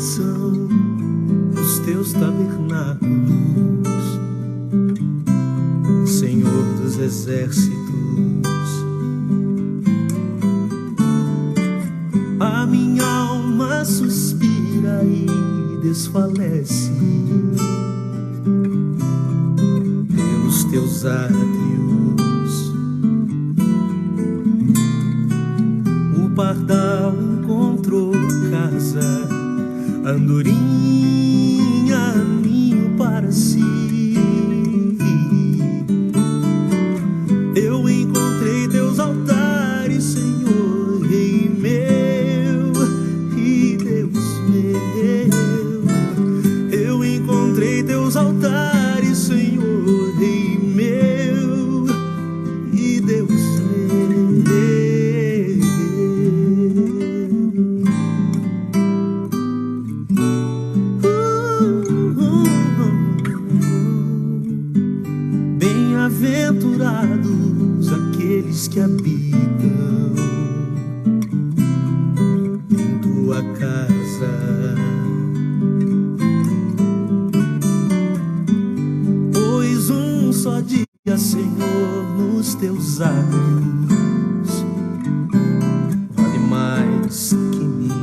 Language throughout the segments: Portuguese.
são os teus tabernáculos, Senhor dos exércitos. A minha alma suspira e desfalece pelos teus átrios. O pardal encontrou casa, andorinha, ninho para si. Eu encontrei teus altares, Senhor, Rei meu e Deus meu. Eu encontrei teus altares, Senhor, Rei meu e Deus meu. Bem-aventurados aqueles que habitam em tua casa, pois um só dia, Senhor, nos teus átrios vale mais que 1000.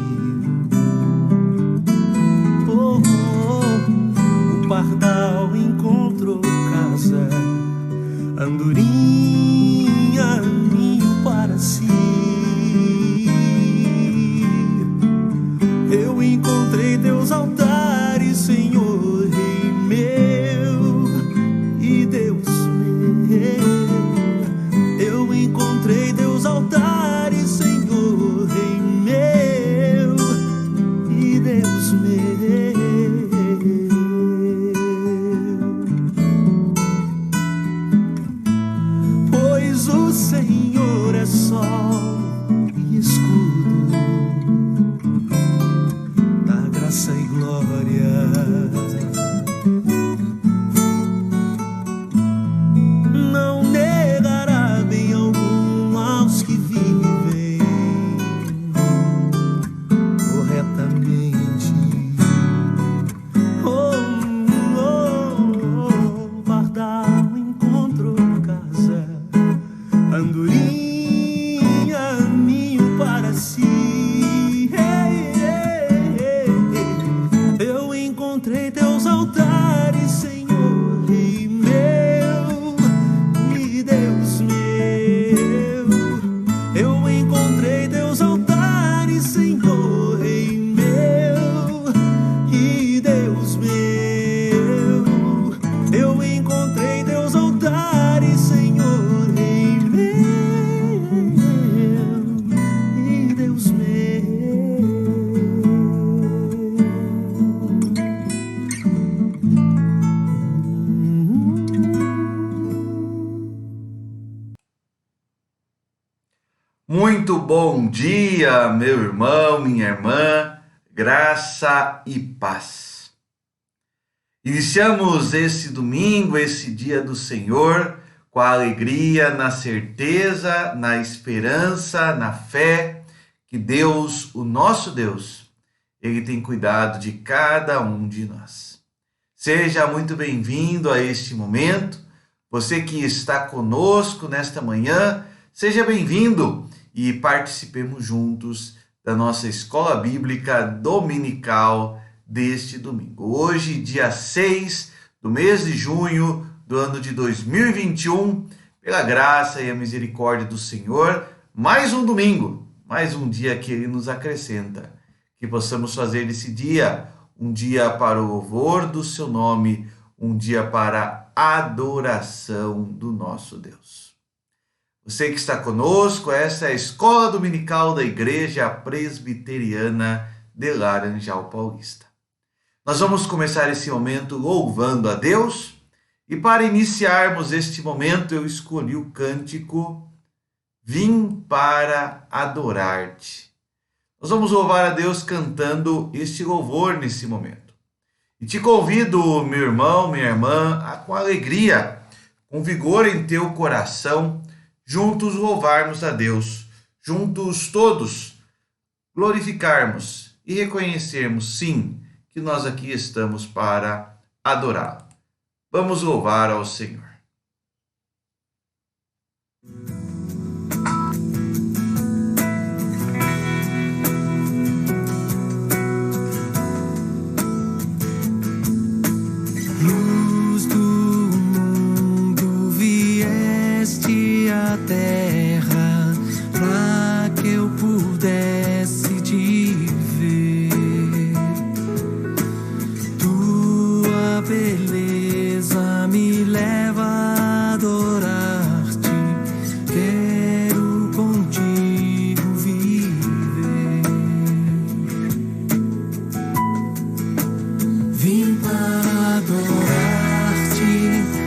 Oh, oh, o pardal encontrou casa, andorinha, ninho para si. Eu encontrei teus altares, Senhor, Rei meu e Deus meu. Eu encontrei teus altares, Senhor, Rei meu e Deus meu. O Senhor é sol e escudo da graça e glória. Não negará bem algum aos que vivem corretamente. Oh, oh, oh, pardal encontrou casa, andorinha, ninho para si. Eu encontrei teus altares, Senhor, Rei meu e Deus meu. Eu encontrei teus altares, Senhor, Rei meu e Deus meu. Eu encontrei teus altares, Senhor, Rei meu e Deus meu. Muito bom dia, meu irmão, minha irmã, graça e paz. Iniciamos esse domingo, esse dia do Senhor, com a alegria, na certeza, na esperança, na fé, que Deus, o nosso Deus, Ele tem cuidado de cada um de nós. Seja muito bem-vindo a este momento. Você que está conosco nesta manhã, seja bem-vindo e participemos juntos da nossa escola bíblica dominical deste domingo. Hoje, dia 6 do mês de junho do ano de 2021, pela graça e a misericórdia do Senhor, mais um domingo, mais um dia que Ele nos acrescenta. Que possamos fazer desse dia um dia para o louvor do Seu nome, um dia para a adoração do nosso Deus. Você que está conosco, essa é a Escola Dominical da Igreja Presbiteriana de Laranjal Paulista. Nós vamos começar esse momento louvando a Deus, e para iniciarmos este momento eu escolhi o cântico Vim para Adorar-te. Nós vamos louvar a Deus cantando este louvor nesse momento. E te convido, meu irmão, minha irmã, a com alegria, com vigor em teu coração, juntos louvarmos a Deus, juntos todos glorificarmos e reconhecermos, sim, que nós aqui estamos para adorá-lo. Vamos louvar ao Senhor. Luz do mundo, vieste à terra para que eu pudesse te ver. Tua beleza me leva a adorar-te. Quero contigo viver. Vim para adorar-te,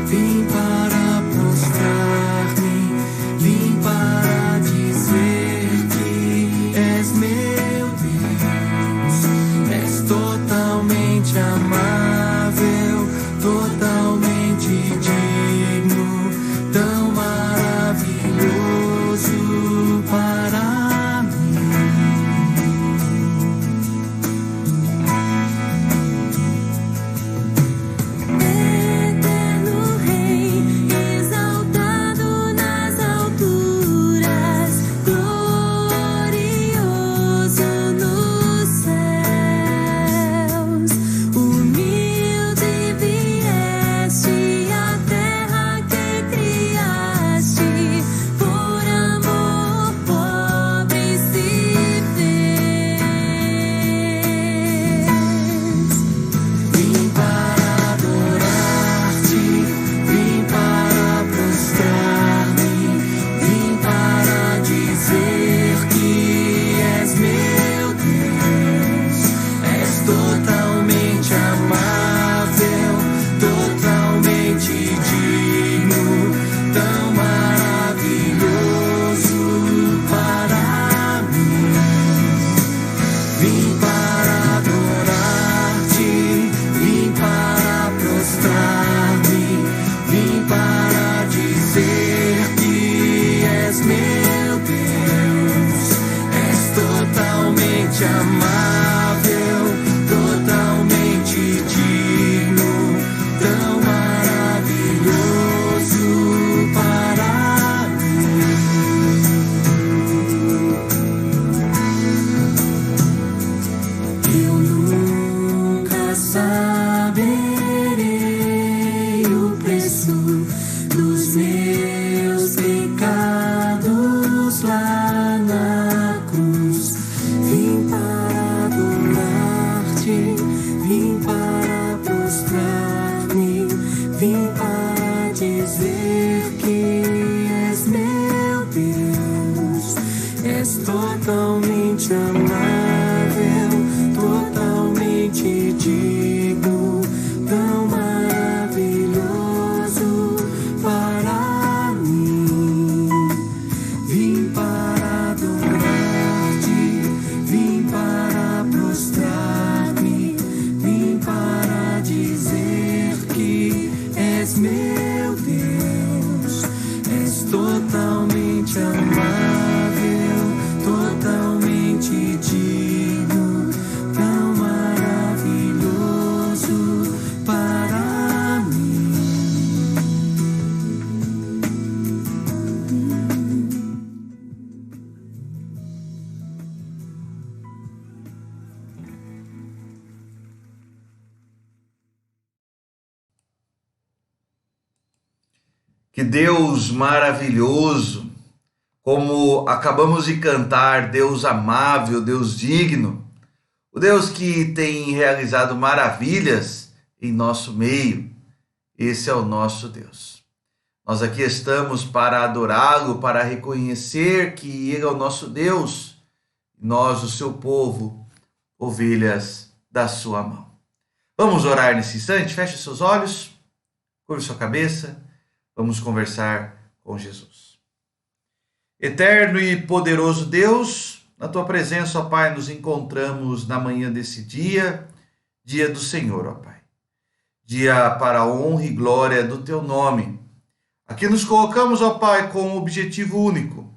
vim para prostrar-me, vim para dizer que és meu Deus. És totalmente amável, totalmente digno, tão maravilhoso para mim. Eterno Rei, exaltado nas alturas, glorioso nos céus. Humilde vieste à terra que criaste, por amor pobre se fez. Vim para adorar-te, vim para prostrar-me, vim para dizer que és meu Deus. És totalmente amável, totalmente digno, tão maravilhoso para mim. Vim para adorar-te, vim para prostrar-me, vim para dizer que és meu Deus. És totalmente amável, totalmente digno, tão maravilhoso para mim. Eu nunca saberei o preço dos meus pecados lá na cruz. Vim para adorar-te, vim para prostrar-me, vim para dizer que és meu Deus. És totalmente amável, totalmente digno, tão maravilhoso para mim. Vim para adorar-te, vim para prostrar-me, vim para dizer que és meu Deus. És totalmente amável, totalmente digno, tão maravilhoso para mim. Que Deus maravilhoso, como acabamos de cantar, Deus amável, Deus digno, o Deus que tem realizado maravilhas em nosso meio. Esse é o nosso Deus. Nós aqui estamos para adorá-lo, para reconhecer que Ele é o nosso Deus, nós, o seu povo, ovelhas da sua mão. Vamos orar nesse instante? Feche seus olhos, curve sua cabeça, vamos conversar com Jesus. Eterno e poderoso Deus, na tua presença, ó Pai, nos encontramos na manhã desse dia, dia do Senhor, ó Pai. Dia para a honra e glória do teu nome. Aqui nos colocamos, ó Pai, com um objetivo único,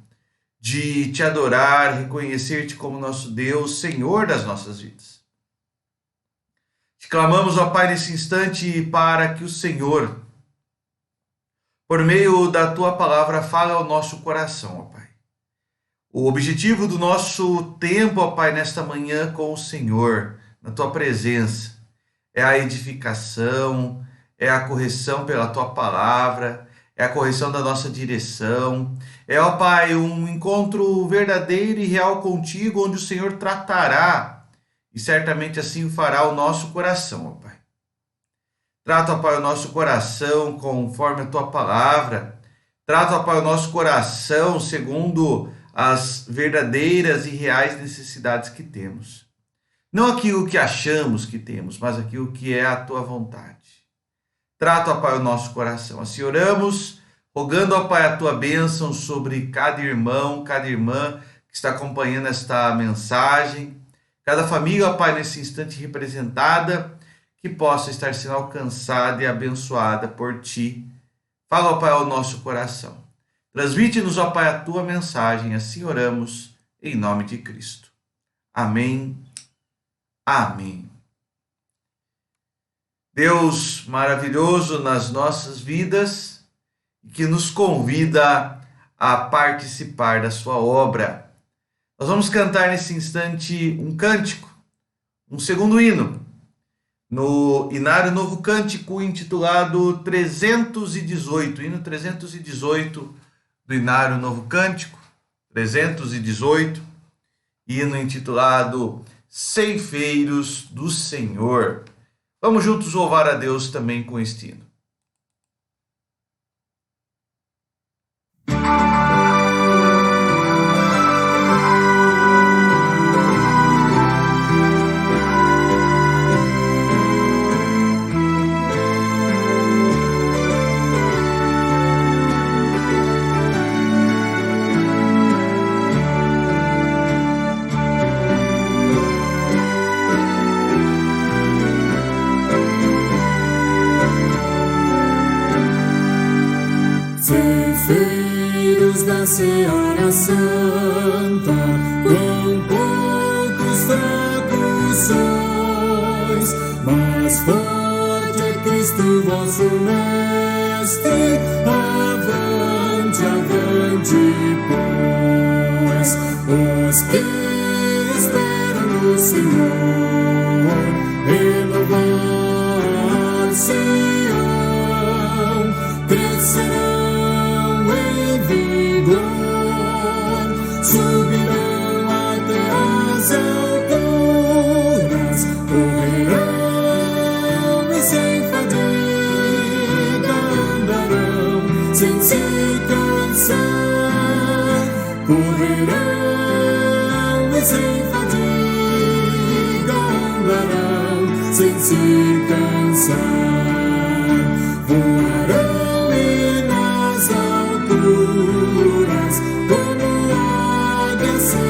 de te adorar, reconhecer-te como nosso Deus, Senhor das nossas vidas. Te clamamos, ó Pai, nesse instante para que o Senhor, por meio da tua palavra, fale ao nosso coração, ó Pai. O objetivo do nosso tempo, ó Pai, nesta manhã com o Senhor, na tua presença, é a edificação, é a correção pela tua palavra, é a correção da nossa direção, é, ó Pai, um encontro verdadeiro e real contigo, onde o Senhor tratará, e certamente assim o fará, o nosso coração, ó Pai. Trata, ó Pai, o nosso coração conforme a tua palavra, trata, ó Pai, o nosso coração segundo as verdadeiras e reais necessidades que temos. Não aquilo que achamos que temos, mas aquilo que é a tua vontade. Trata, ó Pai, o nosso coração. Assim oramos, rogando, ó Pai, a tua bênção sobre cada irmão, cada irmã que está acompanhando esta mensagem, cada família, ó Pai, nesse instante representada, que possa estar sendo alcançada e abençoada por ti. Fala, ó Pai, ao nosso coração. Transmite-nos, ó Pai, a tua mensagem. Assim oramos, em nome de Cristo. Amém. Amém. Deus maravilhoso nas nossas vidas, que nos convida a participar da sua obra. Nós vamos cantar nesse instante um cântico, um segundo hino, no Inário Novo Cântico, intitulado 318, hino 318 do Inário Novo Cântico, 318, hino intitulado Ceifeiros do Senhor. Vamos juntos louvar a Deus também com este hino. Ceifeiros da seara santa, com poucos fracos sois, mas forte é Cristo vosso Mestre. Avante, avante, pois, os que esperam no Senhor, renovar-se-ão, crescerão em vigor, subirão até as alturas, correrão e sem fadiga andarão, sem se cansar, correrão e sem fadiga andarão, sem se cansar, voarão e nas alturas como águias serão.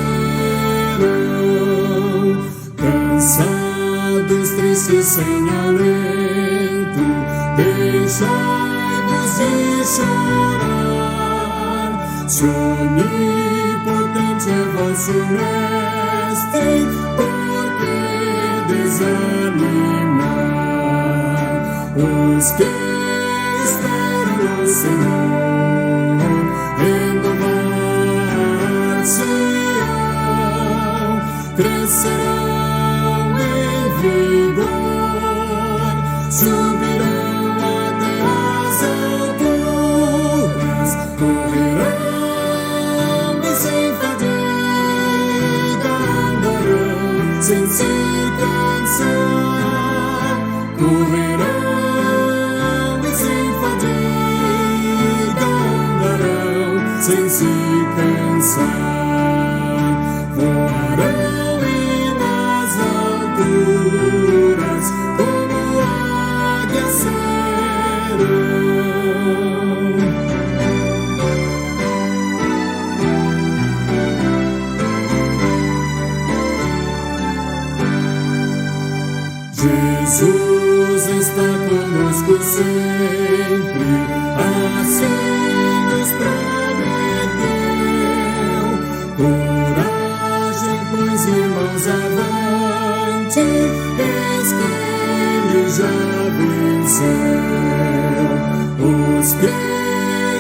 Cansados, tristes, sem alento, deixai-vos de chorar. Se onipotente é vosso Mestre, por que desanimar? Os que esperam no Senhor, renovar-se-ão, crescerão em vigor, subirão até as alturas, correrão e sem fadiga andarão, sem se cansar, correrão e sem fadiga andarão, sem se cansar, voarão e nas alturas como águias serão. Jesus está conosco sempre, assim nos prometeu. és que ele já venceu. Os que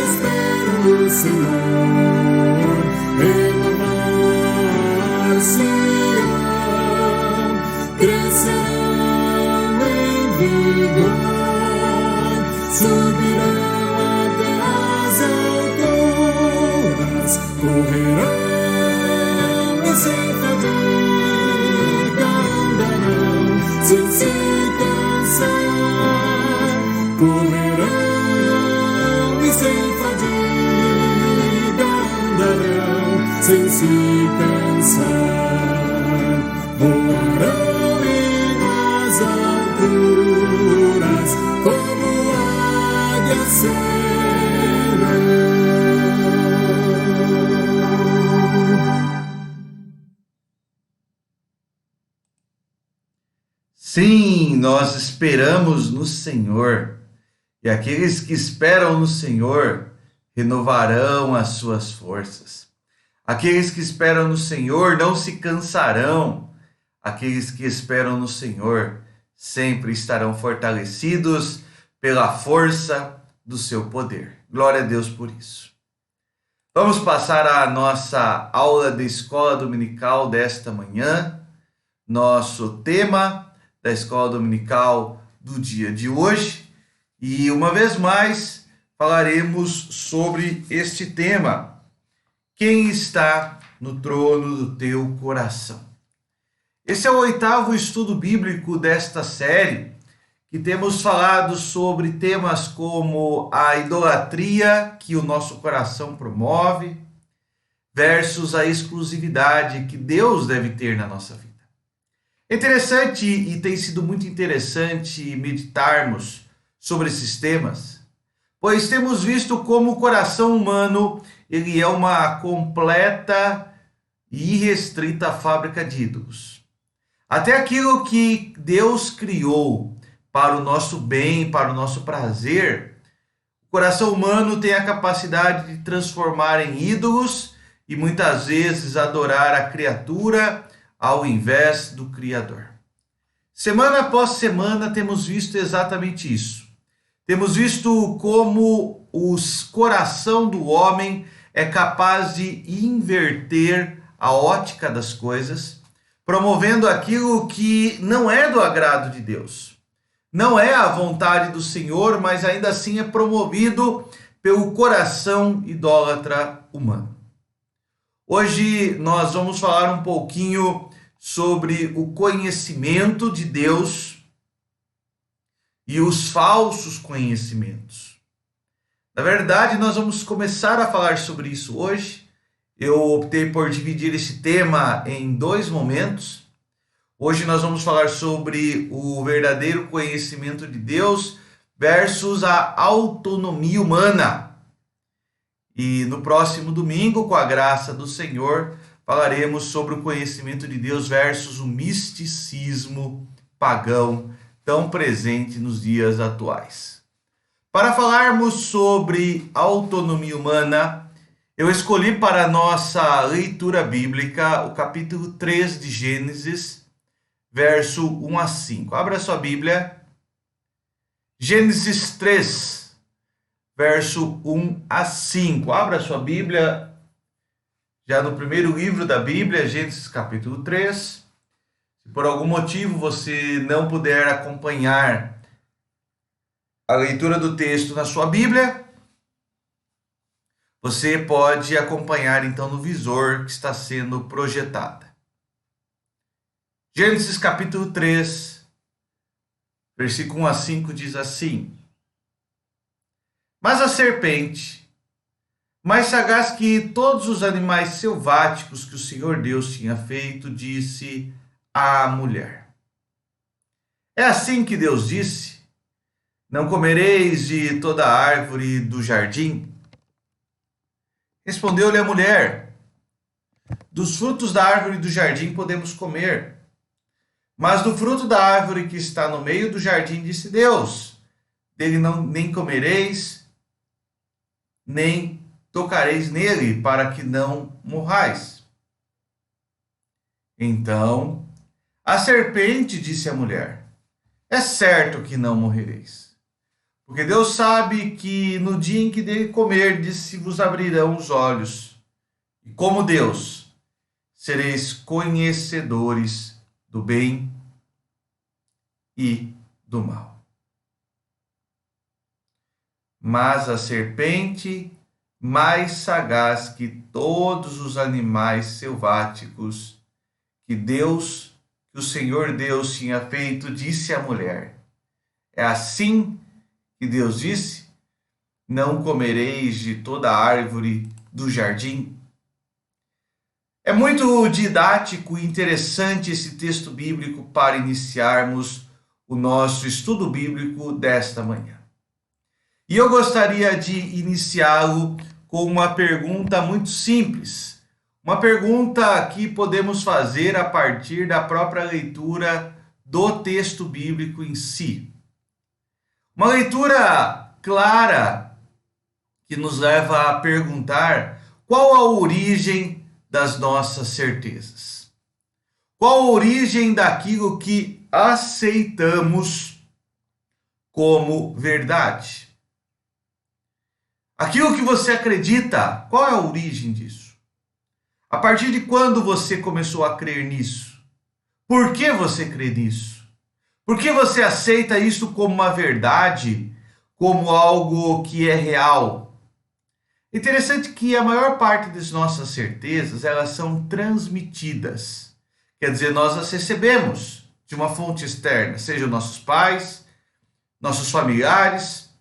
esperam no Senhor renovar-se-ão, crescerão em vigor, subirão até as alturas, correrão e sem fadiga andarão, sem se cansar, correrão e sem fadiga andarão, sem se cansar, voarão e nas alturas, como águias serão. Sim, nós esperamos no Senhor, e aqueles que esperam no Senhor renovarão as suas forças. Aqueles que esperam no Senhor não se cansarão. Aqueles que esperam no Senhor sempre estarão fortalecidos pela força do seu poder. Glória a Deus por isso. Vamos passar a nossa aula de escola dominical desta manhã. Nosso tema da escola dominical do dia de hoje. E uma vez mais falaremos sobre este tema. Quem está no trono do teu coração? Esse é o 8º estudo bíblico desta série, que temos falado sobre temas como a idolatria que o nosso coração promove, versus a exclusividade que Deus deve ter na nossa vida. É interessante e tem sido muito interessante meditarmos sobre esses temas, pois temos visto como o coração humano ele é uma completa e irrestrita fábrica de ídolos. Até aquilo que Deus criou para o nosso bem, para o nosso prazer, o coração humano tem a capacidade de transformar em ídolos e muitas vezes adorar a criatura ao invés do Criador. Semana após semana temos visto exatamente isso. Temos visto como o coração do homem é capaz de inverter a ótica das coisas, promovendo aquilo que não é do agrado de Deus. Não é a vontade do Senhor, mas ainda assim é promovido pelo coração idólatra humano. Hoje nós vamos falar um pouquinho sobre o conhecimento de Deus e os falsos conhecimentos. Na verdade, nós vamos começar a falar sobre isso hoje. Eu optei por dividir esse tema em 2 momentos. Hoje nós vamos falar sobre o verdadeiro conhecimento de Deus versus a autonomia humana. E no próximo domingo, com a graça do Senhor, falaremos sobre o conhecimento de Deus versus o misticismo pagão tão presente nos dias atuais. Para falarmos sobre autonomia humana, eu escolhi para a nossa leitura bíblica o capítulo 3 de Gênesis, verso 1 a 5. Abra sua Bíblia. Gênesis 3, verso 1 a 5. Abra sua Bíblia, já no primeiro livro da Bíblia, Gênesis capítulo 3. Se por algum motivo você não puder acompanhar a leitura do texto na sua Bíblia, você pode acompanhar então no visor que está sendo projetado. Gênesis capítulo 3, versículo 1 a 5 diz assim: Mas a serpente, mais sagaz que todos os animais selváticos que o Senhor Deus tinha feito, disse à mulher: É assim que Deus disse: Não comereis de toda a árvore do jardim? Respondeu-lhe a mulher: Dos frutos da árvore do jardim podemos comer, mas do fruto da árvore que está no meio do jardim, disse Deus: Dele nem comereis, nem tocareis nele, para que não morrais. Então A serpente disse à mulher: é certo que não morrereis, porque Deus sabe que no dia em que dele comerdes se vos abrirão os olhos, e como Deus sereis conhecedores do bem e do mal. Mas a serpente, mais sagaz que todos os animais selváticos que o Senhor Deus tinha feito, disse à mulher: é assim que Deus disse: não comereis de toda árvore do jardim? É muito didático e interessante esse texto bíblico para iniciarmos o nosso estudo bíblico desta manhã. E eu gostaria de iniciá-lo com uma pergunta muito simples. Uma pergunta que podemos fazer a partir da própria leitura do texto bíblico em si. Uma leitura clara que nos leva a perguntar qual a origem das nossas certezas. Qual a origem daquilo que aceitamos como verdade? Aquilo que você acredita, qual é a origem disso? A partir de quando você começou a crer nisso? Por que você crê nisso? Por que você aceita isso como uma verdade, como algo que é real? Interessante que a maior parte das nossas certezas, elas são transmitidas. Quer dizer, nós as recebemos de uma fonte externa, sejam nossos pais, nossos familiares,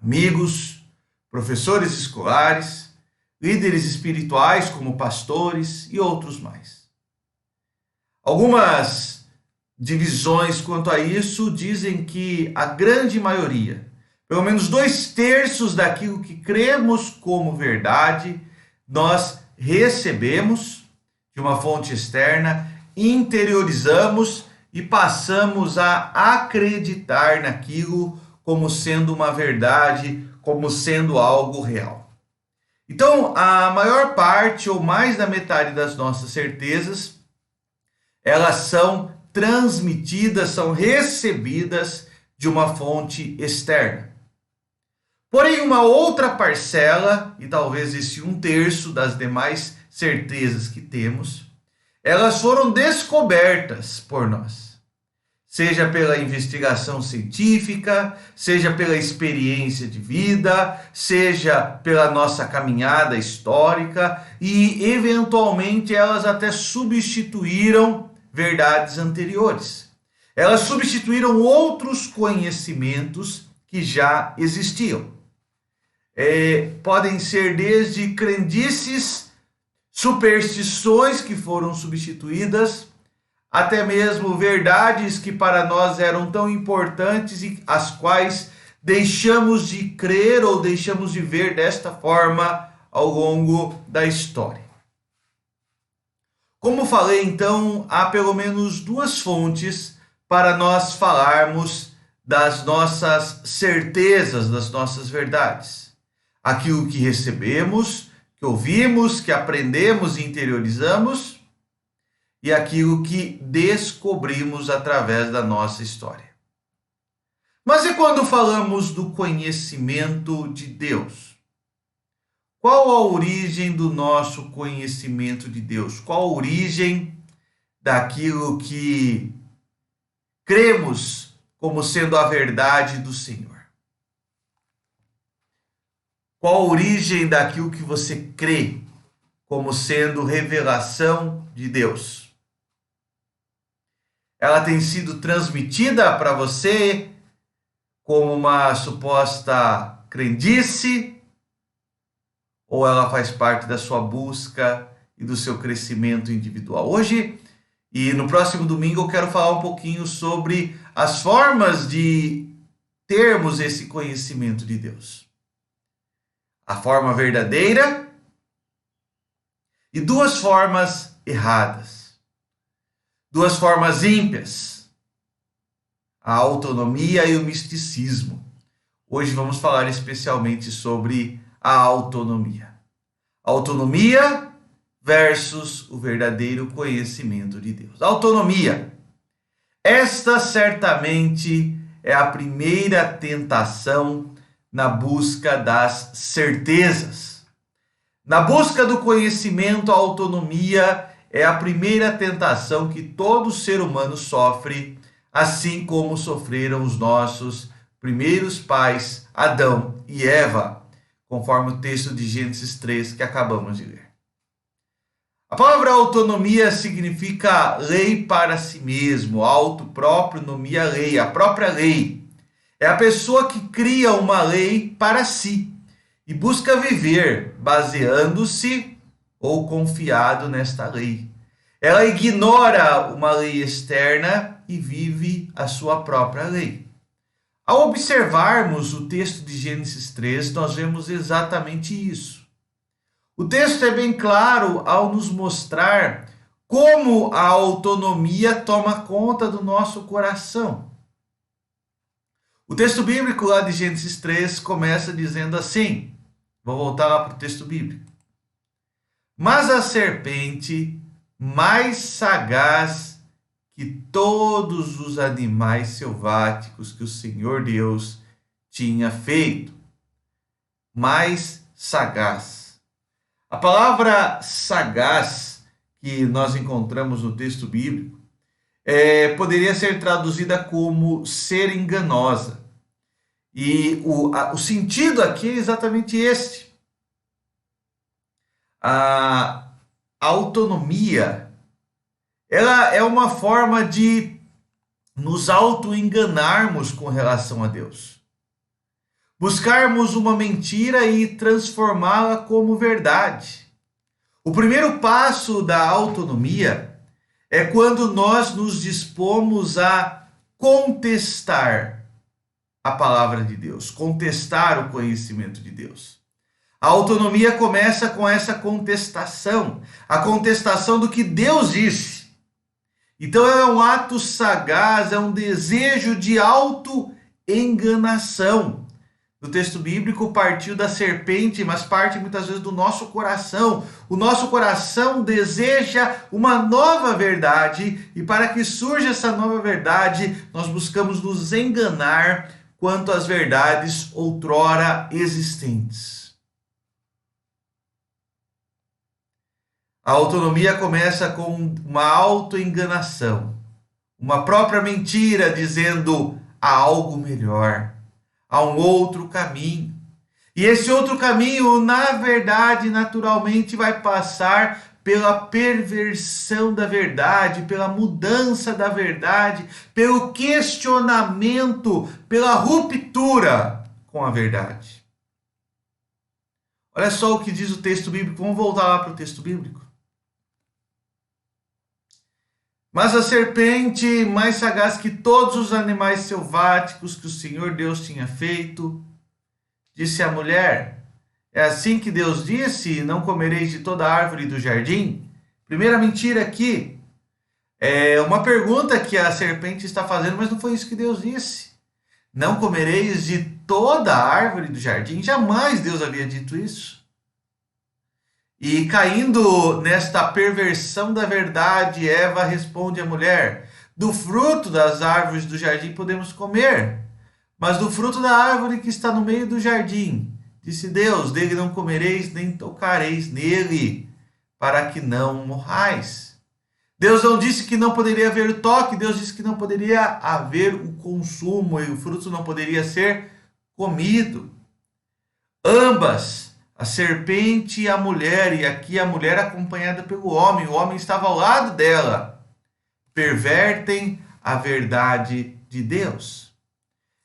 amigos, professores escolares, líderes espirituais como pastores e outros mais. Algumas divisões quanto a isso dizem que a grande maioria, pelo menos 2/3 daquilo que cremos como verdade, nós recebemos de uma fonte externa, interiorizamos e passamos a acreditar naquilo como sendo uma verdade, como sendo algo real. Então, a maior parte ou mais da metade das nossas certezas, elas são transmitidas, são recebidas de uma fonte externa. Porém, uma outra parcela, e talvez esse 1/3 das demais certezas que temos, elas foram descobertas por nós. Seja pela investigação científica, seja pela experiência de vida, seja pela nossa caminhada histórica, e eventualmente elas até substituíram verdades anteriores. Elas substituíram outros conhecimentos que já existiam. Podem ser desde crendices, superstições que foram substituídas, até mesmo verdades que para nós eram tão importantes e as quais deixamos de crer ou deixamos de ver desta forma ao longo da história. Como falei, então, há pelo menos 2 fontes para nós falarmos das nossas certezas, das nossas verdades. Aquilo que recebemos, que ouvimos, que aprendemos e interiorizamos, e aquilo que descobrimos através da nossa história. Mas e quando falamos do conhecimento de Deus? Qual a origem do nosso conhecimento de Deus? Qual a origem daquilo que cremos como sendo a verdade do Senhor? Qual a origem daquilo que você crê como sendo revelação de Deus? Ela tem sido transmitida para você como uma suposta crendice, ou ela faz parte da sua busca e do seu crescimento individual? Hoje e no próximo domingo eu quero falar um pouquinho sobre as formas de termos esse conhecimento de Deus. A forma verdadeira e 2 formas erradas. 2 formas ímpias, a autonomia e o misticismo. Hoje vamos falar especialmente sobre a autonomia. Autonomia versus o verdadeiro conhecimento de Deus. Autonomia. Esta certamente é a primeira tentação na busca das certezas. Na busca do conhecimento, a autonomia é a primeira tentação que todo ser humano sofre, assim como sofreram os nossos primeiros pais, Adão e Eva, conforme o texto de Gênesis 3 que acabamos de ler. A palavra autonomia significa lei para si mesmo, auto próprio, nomia lei, a própria lei. É a pessoa que cria uma lei para si e busca viver baseando-se ou confiado nesta lei. Ela ignora uma lei externa e vive a sua própria lei. Ao observarmos o texto de Gênesis 3, nós vemos exatamente isso. O texto é bem claro ao nos mostrar como a autonomia toma conta do nosso coração. O texto bíblico lá de Gênesis 3 começa dizendo assim, vou voltar lá para o texto bíblico. Mas a serpente, mais sagaz que todos os animais selváticos que o Senhor Deus tinha feito, mais sagaz. A palavra sagaz que nós encontramos no texto bíblico poderia ser traduzida como ser enganosa. E o sentido aqui é exatamente este. A autonomia, ela é uma forma de nos auto-enganarmos com relação a Deus. Buscarmos uma mentira e transformá-la como verdade. O primeiro passo da autonomia é quando nós nos dispomos a contestar a palavra de Deus, contestar o conhecimento de Deus. A autonomia começa com essa contestação, a contestação do que Deus disse. Então é um ato sagaz, é um desejo de auto-enganação. O texto bíblico partiu da serpente, mas parte muitas vezes do nosso coração. O nosso coração deseja uma nova verdade, e para que surja essa nova verdade, nós buscamos nos enganar quanto às verdades outrora existentes. A autonomia começa com uma autoenganação, uma própria mentira dizendo há algo melhor. Há um outro caminho. E esse outro caminho, na verdade, naturalmente vai passar pela perversão da verdade, pela mudança da verdade, pelo questionamento, pela ruptura com a verdade. Olha só o que diz o texto bíblico. Vamos voltar lá para o texto bíblico. Mas a serpente, mais sagaz que todos os animais selváticos que o Senhor Deus tinha feito, disse à mulher, é assim que Deus disse, não comereis de toda árvore do jardim? Primeira mentira aqui, é uma pergunta que a serpente está fazendo, mas não foi isso que Deus disse. Não comereis de toda árvore do jardim? Jamais Deus havia dito isso. E caindo nesta perversão da verdade, Eva responde à mulher, do fruto das árvores do jardim podemos comer, mas do fruto da árvore que está no meio do jardim, disse Deus, dele não comereis nem tocareis nele, para que não morrais. Deus não disse que não poderia haver o toque, Deus disse que não poderia haver o consumo e o fruto não poderia ser comido. Ambas, a serpente e a mulher, e aqui a mulher acompanhada pelo homem, o homem estava ao lado dela, pervertem a verdade de Deus.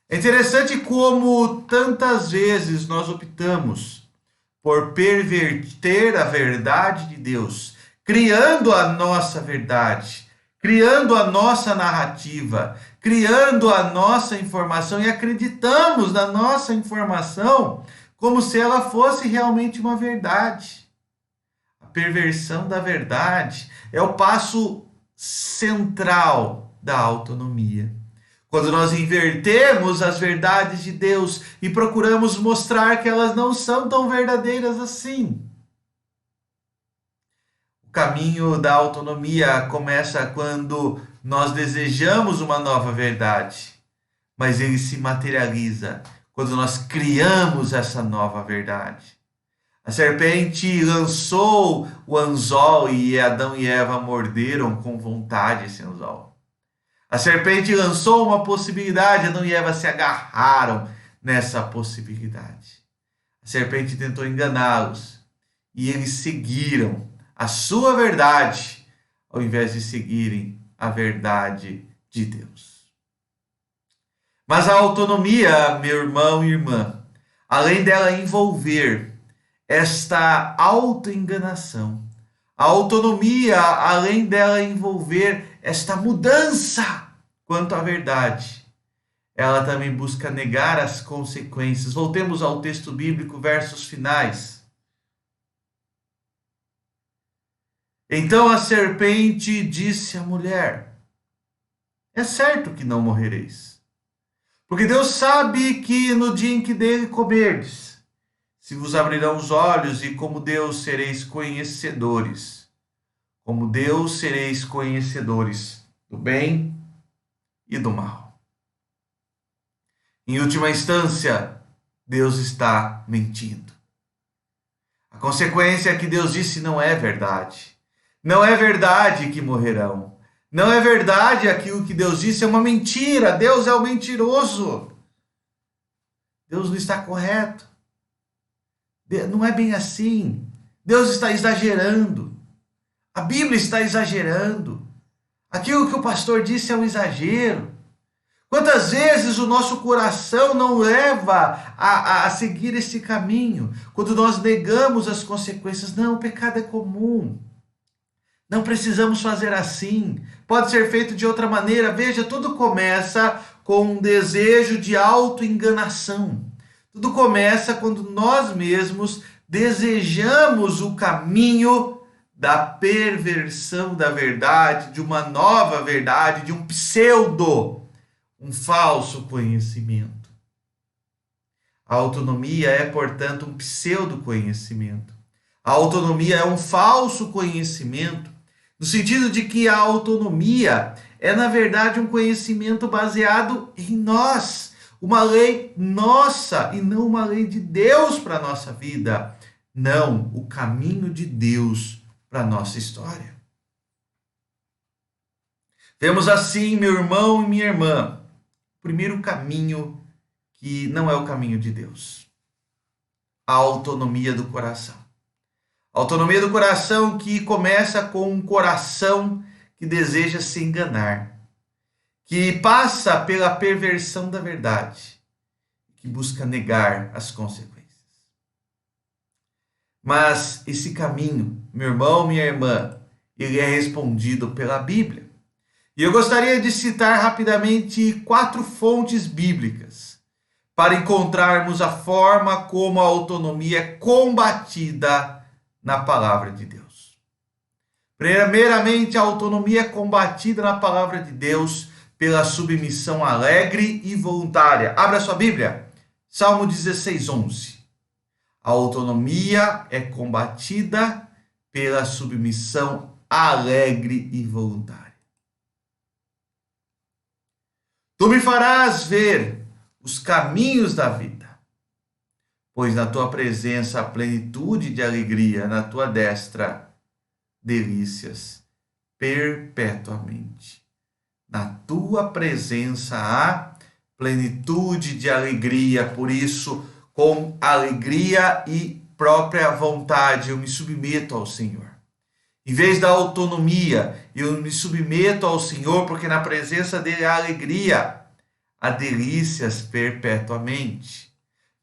É interessante como tantas vezes nós optamos por perverter a verdade de Deus, criando a nossa verdade, criando a nossa narrativa, criando a nossa informação e acreditamos na nossa informação como se ela fosse realmente uma verdade. A perversão da verdade é o passo central da autonomia. Quando nós invertemos as verdades de Deus e procuramos mostrar que elas não são tão verdadeiras assim. caminho da autonomia começa quando nós desejamos uma nova verdade, mas ele se materializa quando nós criamos essa nova verdade. A serpente lançou o anzol e Adão e Eva morderam com vontade esse anzol. A serpente lançou uma possibilidade, Adão e Eva se agarraram nessa possibilidade. A serpente tentou enganá-los e eles seguiram a sua verdade ao invés de seguirem a verdade de Deus. Mas a autonomia, meu irmão e irmã, além dela envolver esta autoenganação, a autonomia, além dela envolver esta mudança quanto à verdade, ela também busca negar as consequências. Voltemos ao texto bíblico, versos finais. Então a serpente disse à mulher: é certo que não morrereis, porque Deus sabe que no dia em que dele comerdes, se vos abrirão os olhos e como Deus sereis conhecedores. Como Deus sereis conhecedores do bem e do mal. Em última instância, Deus está mentindo. A consequência é que Deus disse não é verdade. Não é verdade que morrerão. Não é verdade aquilo que Deus disse, é uma mentira. Deus é o mentiroso. Deus não está correto. Não é bem assim. Deus está exagerando. A Bíblia está exagerando. Aquilo que o pastor disse é um exagero. Quantas vezes o nosso coração não leva a seguir esse caminho? Quando nós negamos as consequências. Não, o pecado é comum. Não precisamos fazer assim. Pode ser feito de outra maneira. Veja, tudo começa com um desejo de autoenganação. Tudo começa quando nós mesmos desejamos o caminho da perversão da verdade, de uma nova verdade, de um pseudo, um falso conhecimento. A autonomia é, portanto, um pseudo conhecimento. A autonomia é um falso conhecimento, no sentido de que a autonomia é, na verdade, um conhecimento baseado em nós. Uma lei nossa e não uma lei de Deus para a nossa vida. Não, o caminho de Deus para a nossa história. Vemos assim, meu irmão e minha irmã, o primeiro caminho que não é o caminho de Deus. A autonomia do coração. A autonomia do coração que começa com um coração que deseja se enganar, que passa pela perversão da verdade, que busca negar as consequências. Mas esse caminho, meu irmão, minha irmã, ele é respondido pela Bíblia. E eu gostaria de citar rapidamente 4 fontes bíblicas para encontrarmos a forma como a autonomia é combatida na palavra de Deus. Primeiramente, a autonomia é combatida na palavra de Deus pela submissão alegre e voluntária. Abra sua Bíblia, Salmo 16:11. A autonomia é combatida pela submissão alegre e voluntária. Tu me farás ver os caminhos da vida, pois na tua presença há plenitude de alegria, na tua destra delícias perpetuamente. Na tua presença há plenitude de alegria, por isso, com alegria e própria vontade, eu me submeto ao Senhor. Em vez da autonomia, eu me submeto ao Senhor, porque na presença dele há alegria, há delícias perpetuamente.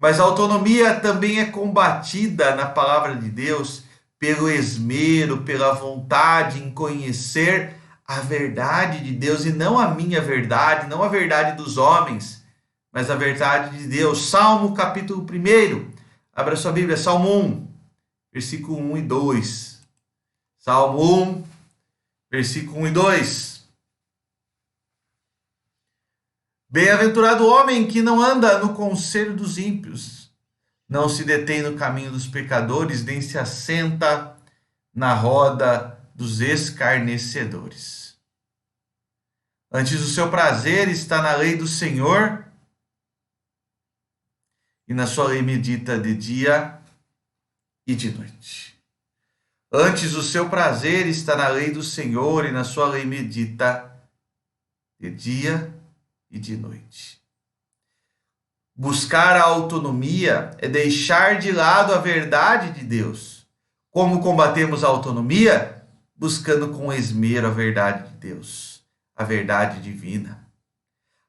Mas a autonomia também é combatida na palavra de Deus pelo esmero, pela vontade em conhecer a verdade de Deus, e não a minha verdade, não a verdade dos homens, mas a verdade de Deus. Salmo capítulo 1, abra sua Bíblia, Salmo 1, versículo 1 e 2. Salmo 1, versículo 1 e 2. Bem-aventurado o homem que não anda no conselho dos ímpios, não se detém no caminho dos pecadores, nem se assenta na roda dos escarnecedores. Antes o seu prazer está na lei do Senhor, e na sua lei medita de dia e de noite. Antes o seu prazer está na lei do Senhor, e na sua lei medita de dia e de noite. Buscar a autonomia é deixar de lado a verdade de Deus. Como combatemos a autonomia? Buscando com esmero a verdade de Deus, a verdade divina.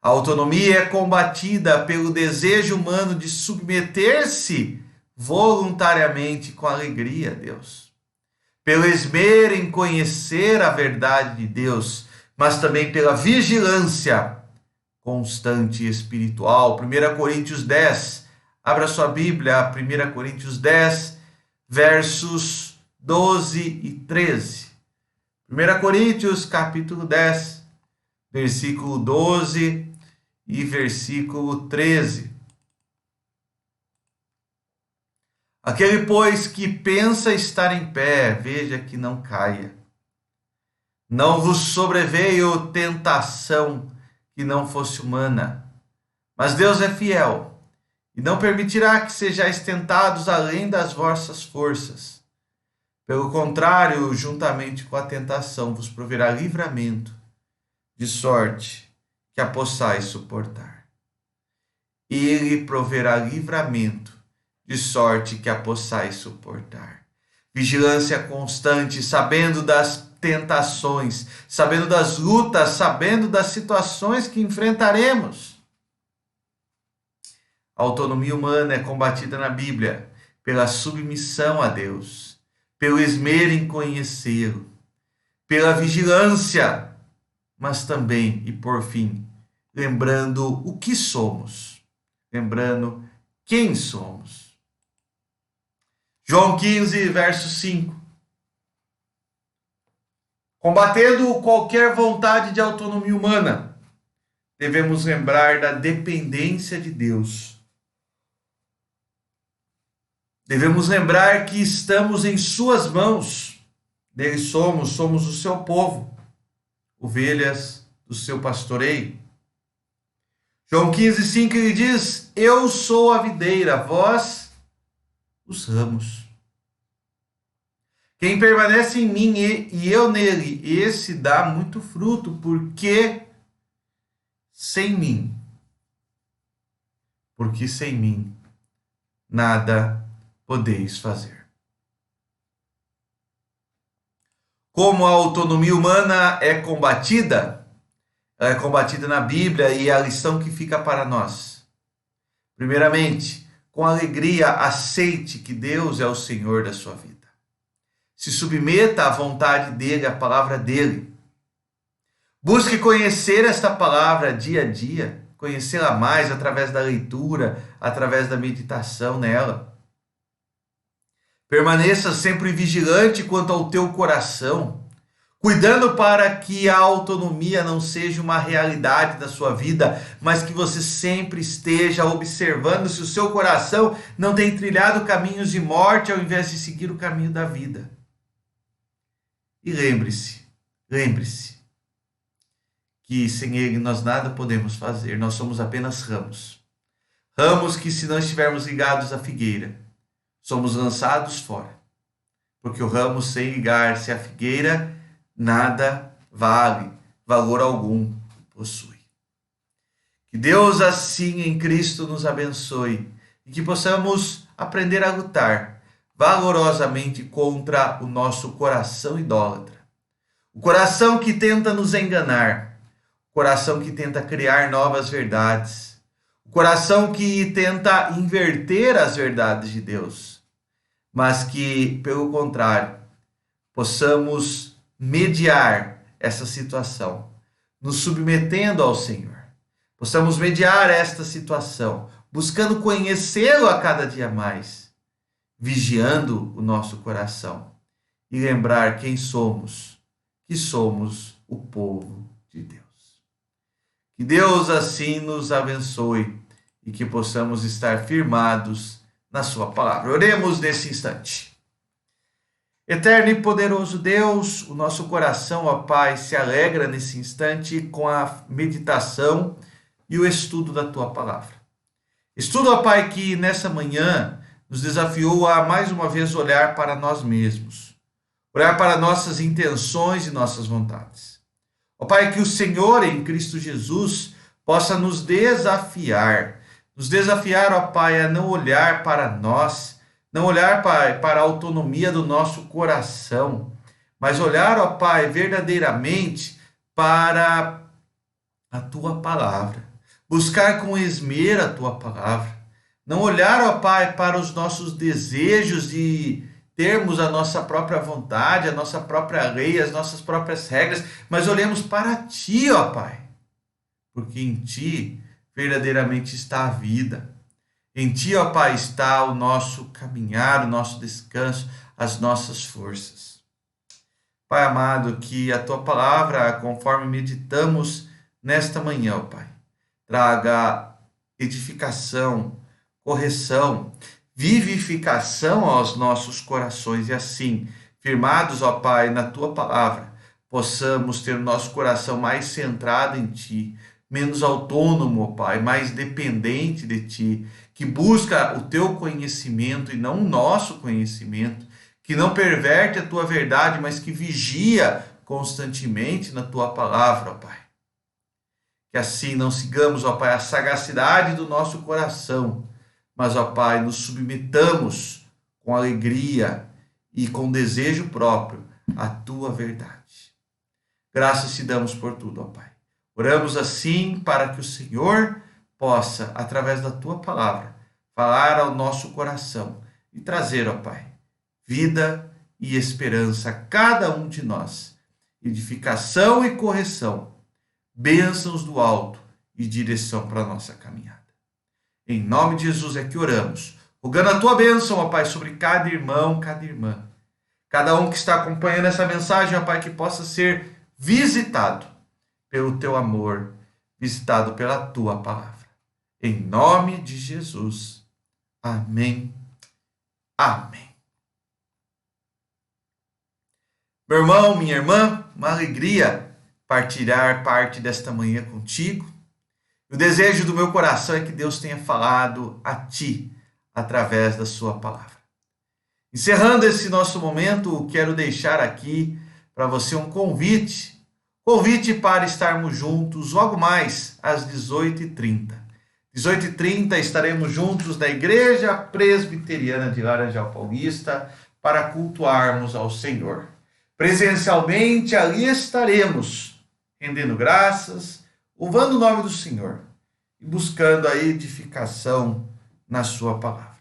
A autonomia é combatida pelo desejo humano de submeter-se voluntariamente com alegria a Deus. Pelo esmero em conhecer a verdade de Deus, mas também pela vigilância constante e espiritual. 1 Coríntios 10, abra sua Bíblia, 1 Coríntios 10, versos 12 e 13. 1 Coríntios, capítulo 10, versículo 12 e versículo 13. Aquele, pois, que pensa estar em pé, veja que não caia. Não vos sobreveio tentação que não fosse humana, mas Deus é fiel, e não permitirá que sejais tentados além das vossas forças. Pelo contrário, juntamente com a tentação, vos proverá livramento, de sorte que a possais suportar. Ele proverá livramento, de sorte que a possais suportar. Vigilância constante, sabendo das tentações, sabendo das lutas, sabendo das situações que enfrentaremos. A autonomia humana é combatida na Bíblia pela submissão a Deus, pelo esmero em conhecê-lo, pela vigilância, mas também, e por fim, lembrando o que somos, lembrando quem somos. João 15, verso 5. Combatendo qualquer vontade de autonomia humana, devemos lembrar da dependência de Deus. Devemos lembrar que estamos em suas mãos. Dele somos o seu povo, ovelhas do seu pastoreio. João 15, 5, ele diz: eu sou a videira, vós os ramos. Quem permanece em mim e eu nele, esse dá muito fruto, porque sem mim nada podeis fazer. Como a autonomia humana é combatida? Ela é combatida na Bíblia, e a lição que fica para nós. Primeiramente, com alegria, aceite que Deus é o Senhor da sua vida. Se submeta à vontade dele, à palavra dele. Busque conhecer esta palavra dia a dia, conhecê-la mais através da leitura, através da meditação nela. Permaneça sempre vigilante quanto ao teu coração, cuidando para que a autonomia não seja uma realidade da sua vida, mas que você sempre esteja observando se o seu coração não tem trilhado caminhos de morte ao invés de seguir o caminho da vida. E lembre-se que sem ele nós nada podemos fazer, nós somos apenas ramos. Ramos que, se não estivermos ligados à figueira, somos lançados fora. Porque o ramo sem ligar-se à figueira, nada vale, valor algum possui. Que Deus assim em Cristo nos abençoe e que possamos aprender a lutar valorosamente contra o nosso coração idólatra. O coração que tenta nos enganar, o coração que tenta criar novas verdades, o coração que tenta inverter as verdades de Deus, mas que, pelo contrário, possamos mediar essa situação, nos submetendo ao Senhor. Possamos mediar esta situação, buscando conhecê-lo a cada dia mais, vigiando o nosso coração e lembrar quem somos, que somos o povo de Deus. Que Deus assim nos abençoe e que possamos estar firmados na sua palavra. Oremos nesse instante. Eterno e poderoso Deus, o nosso coração, ó Pai, se alegra nesse instante com a meditação e o estudo da Tua Palavra. Estudo, ó Pai, que nessa manhã nos desafiou a mais uma vez olhar para nós mesmos, olhar para nossas intenções e nossas vontades. Ó Pai, que o Senhor em Cristo Jesus possa nos desafiar, ó Pai, a não olhar para nós, não olhar, Pai, para a autonomia do nosso coração, mas olhar, ó Pai, verdadeiramente para a Tua Palavra. Buscar com esmero a Tua Palavra. Não olhar, ó Pai, para os nossos desejos de termos a nossa própria vontade, a nossa própria lei, as nossas próprias regras, mas olhemos para Ti, ó Pai. Porque em Ti verdadeiramente está a vida. Em Ti, ó Pai, está o nosso caminhar, o nosso descanso, as nossas forças. Pai amado, que a Tua Palavra, conforme meditamos nesta manhã, ó Pai, traga edificação, correção, vivificação aos nossos corações e assim, firmados, ó Pai, na Tua Palavra, possamos ter o nosso coração mais centrado em Ti, menos autônomo, ó Pai, mais dependente de Ti, que busca o Teu conhecimento e não o nosso conhecimento, que não perverte a Tua verdade, mas que vigia constantemente na Tua Palavra, ó Pai. Que assim não sigamos, ó Pai, a sagacidade do nosso coração, mas, ó Pai, nos submetamos com alegria e com desejo próprio à Tua verdade. Graças te damos por tudo, ó Pai. Oramos assim para que o Senhor possa, através da Tua Palavra, falar ao nosso coração e trazer, ó Pai, vida e esperança a cada um de nós, edificação e correção, bênçãos do alto e direção para a nossa caminhada. Em nome de Jesus é que oramos, rogando a Tua bênção, ó Pai, sobre cada irmão, cada irmã, cada um que está acompanhando essa mensagem, ó Pai, que possa ser visitado pelo Teu amor, visitado pela Tua Palavra. Em nome de Jesus. Amém. Amém. Meu irmão, minha irmã, uma alegria partilhar parte desta manhã contigo. O desejo do meu coração é que Deus tenha falado a ti através da Sua Palavra. Encerrando esse nosso momento, quero deixar aqui para você um convite para estarmos juntos logo mais às 18h30. 18h30 estaremos juntos na Igreja Presbiteriana de Laranjal Paulista para cultuarmos ao Senhor. Presencialmente ali estaremos rendendo graças, louvando o nome do Senhor e buscando a edificação na Sua Palavra.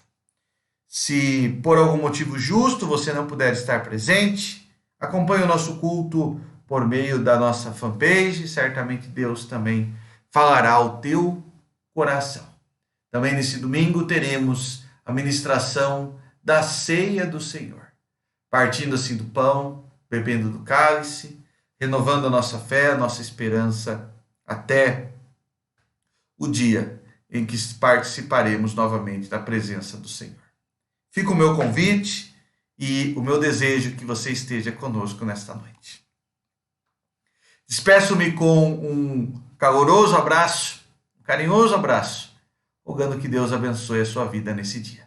Se por algum motivo justo você não puder estar presente, acompanhe o nosso culto por meio da nossa fanpage, certamente Deus também falará ao teu coração. Também nesse domingo teremos a ministração da ceia do Senhor, partindo assim do pão, bebendo do cálice, renovando a nossa fé, a nossa esperança, até o dia em que participaremos novamente da presença do Senhor. Fica o meu convite e o meu desejo que você esteja conosco nesta noite. Despeço-me com um caloroso abraço, um carinhoso abraço, rogando que Deus abençoe a sua vida nesse dia.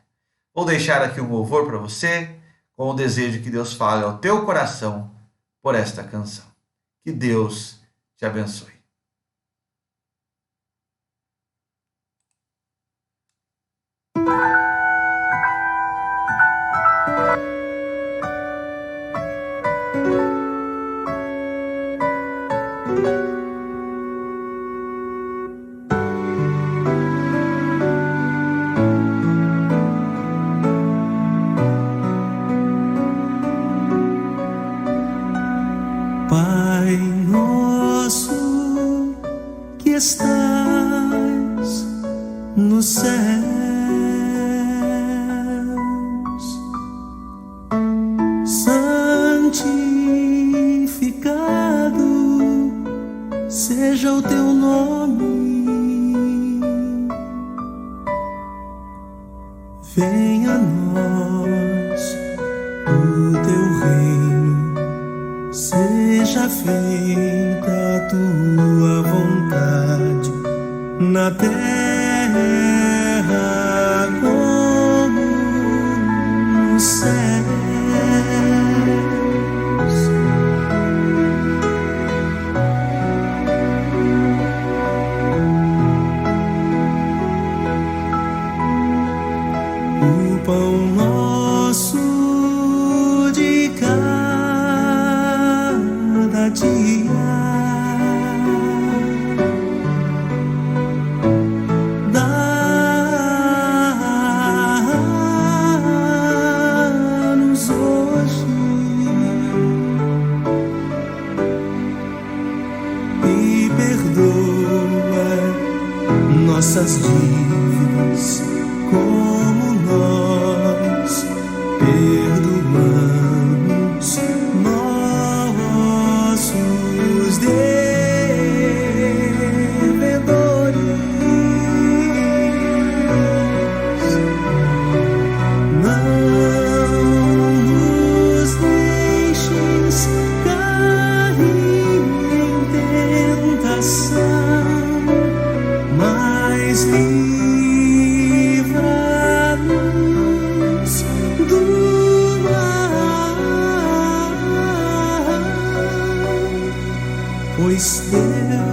Vou deixar aqui um louvor para você, com o desejo que Deus fale ao teu coração por esta canção. Que Deus te abençoe. Pai nosso que estás nos céus, santificado seja o teu nome, venha a nós o teu reino. feita a tua vontade na terra como nos céus. O pão nosso de cada dia dá-nos hoje e perdoa nossas dívidas como nós perdoamos nossos devedores. Não nos deixes cair em tentação, mas livra-nos do mal, pois teu